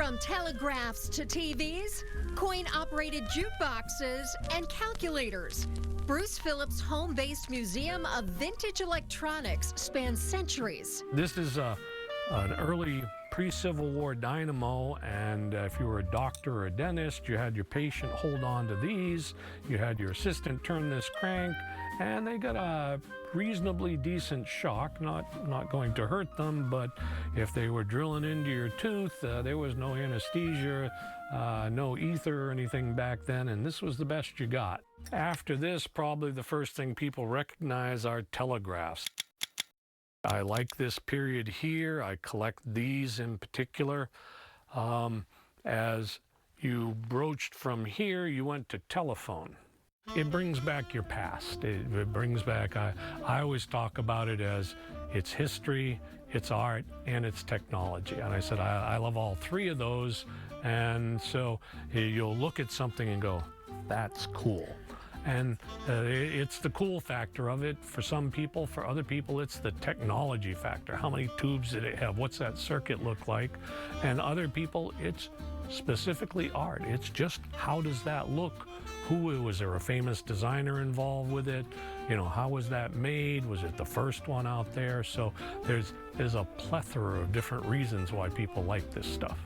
From telegraphs to TVs, coin-operated jukeboxes, and calculators, Bruce Phillips' home-based museum of vintage electronics spans centuries. This is an early pre-Civil War dynamo, and if you were a doctor or a dentist, you had your patient hold on to these, you had your assistant turn this crank, and they got a reasonably decent shock, not going to hurt them, but if they were drilling into your tooth, there was no anesthesia, no ether or anything back then, and this was the best you got. After this, probably the first thing people recognize are telegraphs. I like this period here. I collect these in particular. As you broached from here, you went to telephone. It brings back your past. It brings back, I always talk about it as it's history, it's art, and it's technology. And I said, I love all three of those. And so you'll look at something and go, that's cool. And it's the cool factor of it for some people. For other people, it's the technology factor. How many tubes did it have? What's that circuit look like? And other people, it's specifically art. It's just, how does that look? Was there a famous designer involved with it? You know, how was that made? Was it the first one out there? So there's a plethora of different reasons why people like this stuff.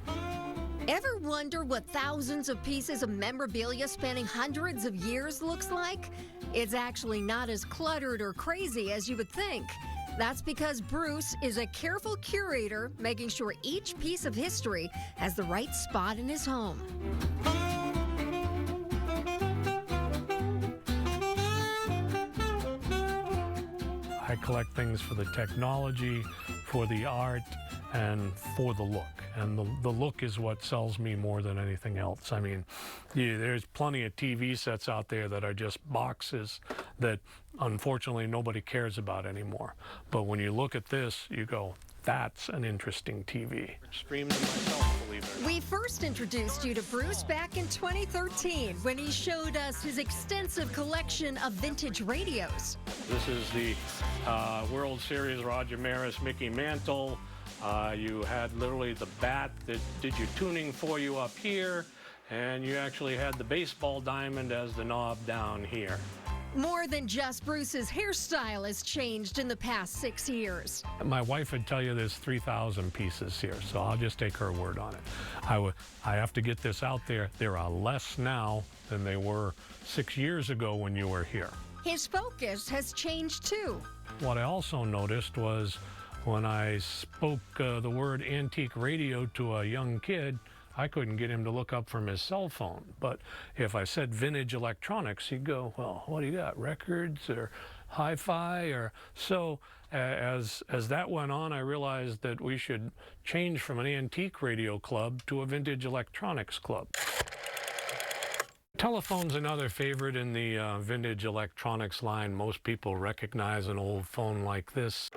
Ever wonder what thousands of pieces of memorabilia spanning hundreds of years looks like? It's actually not as cluttered or crazy as you would think. That's because Bruce is a careful curator, making sure each piece of history has the right spot in his home. I collect things for the technology, for the art, and for the look. And the look is what sells me more than anything else. I mean, there's plenty of TV sets out there that are just boxes that unfortunately nobody cares about anymore. But when you look at this, you go, that's an interesting TV. Streamed them myself, believe it or not. We first introduced you to Bruce back in 2013 when he showed us his extensive collection of vintage radios. This is the World Series Roger Maris Mickey Mantle. You had literally the bat that did your tuning for you up here, and you actually had the baseball diamond as the knob down here. More than just Bruce's hairstyle has changed in the past 6 years. My wife would tell you there's 3,000 pieces here, so I'll just take her word on it. I have to get this out there. There are less now than they were 6 years ago when you were here. His focus has changed too. What I also noticed was when I spoke the word antique radio to a young kid, I couldn't get him to look up from his cell phone. But if I said vintage electronics, he'd go, well, what do you got, records or hi-fi? Or so as that went on, I realized that we should change from an antique radio club to a vintage electronics club. Telephone's another favorite in the vintage electronics line. Most people recognize an old phone like this.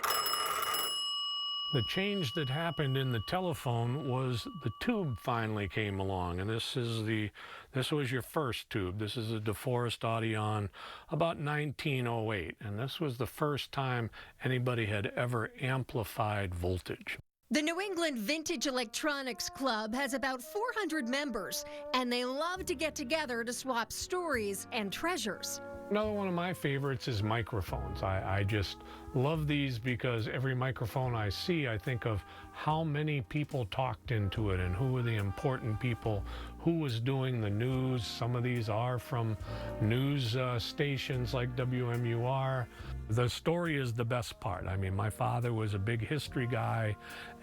The change that happened in the telephone was the tube finally came along, and this was your first tube. This is a DeForest Audion, about 1908, and this was the first time anybody had ever amplified voltage. The New England Vintage Electronics Club has about 400 members, and they love to get together to swap stories and treasures. Another one of my favorites is microphones. I just love these because every microphone I see, I think of how many people talked into it and who were the important people, who was doing the news. Some of these are from news stations like WMUR. The story is the best part. I mean, my father was a big history guy,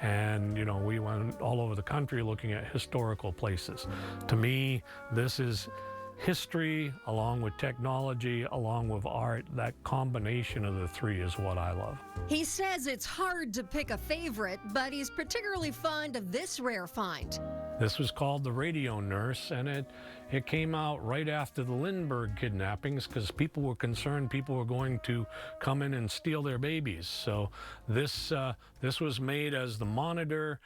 and you know, we went all over the country looking at historical places. To me, this is history along with technology, along with art. That combination of the three is what I love. He says it's hard to pick a favorite, but he's particularly fond of this rare find. This was called the Radio Nurse, and it came out right after the Lindbergh kidnappings because people were concerned people were going to come in and steal their babies. So this was made as the monitor.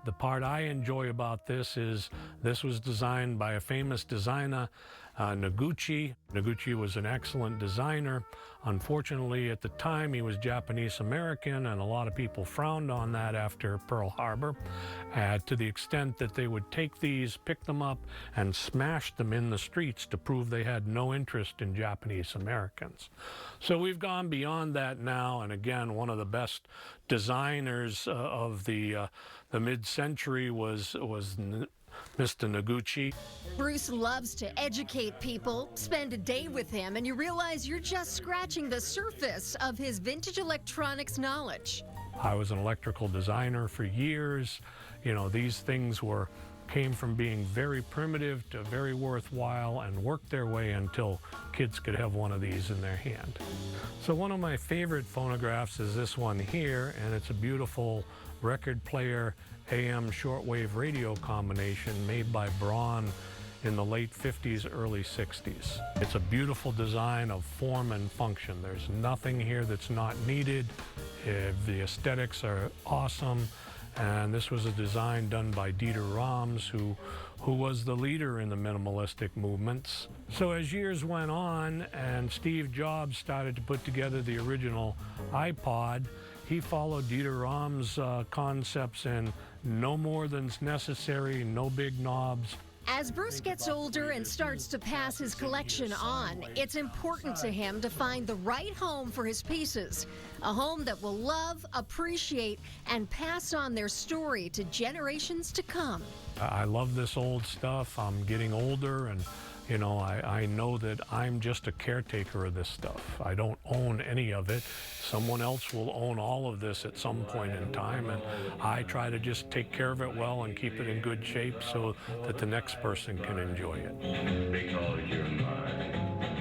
The part I enjoy about this is this was designed by a famous designer Noguchi. Noguchi was an excellent designer. Unfortunately, at the time, he was Japanese American, and a lot of people frowned on that after Pearl Harbor, to the extent that they would take these, pick them up, and smash them in the streets to prove they had no interest in Japanese Americans. So we've gone beyond that now, and again, one of the best designers of the mid-century was Mr. Noguchi. Bruce loves to educate people. Spend a day with him and you realize you're just scratching the surface of his vintage electronics knowledge. I was an electrical designer for years. You know, these things came from being very primitive to very worthwhile and worked their way until kids could have one of these in their hand. So one of my favorite phonographs is this one here, and it's a beautiful record player AM shortwave radio combination made by Braun in the late 50s, early 60s. It's a beautiful design of form and function. There's nothing here that's not needed. The aesthetics are awesome. And this was a design done by Dieter Rams, who was the leader in the minimalistic movements. So as years went on and Steve Jobs started to put together the original iPod, he followed Dieter Rams' concepts in no more than's necessary, no big knobs. As Bruce gets older and starts to pass his collection on, it's important to him to find the right home for his pieces. A home that will love, appreciate, and pass on their story to generations to come. I love this old stuff. I'm getting older, and you know, I know that I'm just a caretaker of this stuff. I don't own any of it. Someone else will own all of this at some point in time, and I try to just take care of it well and keep it in good shape so that the next person can enjoy it. Because you're mine.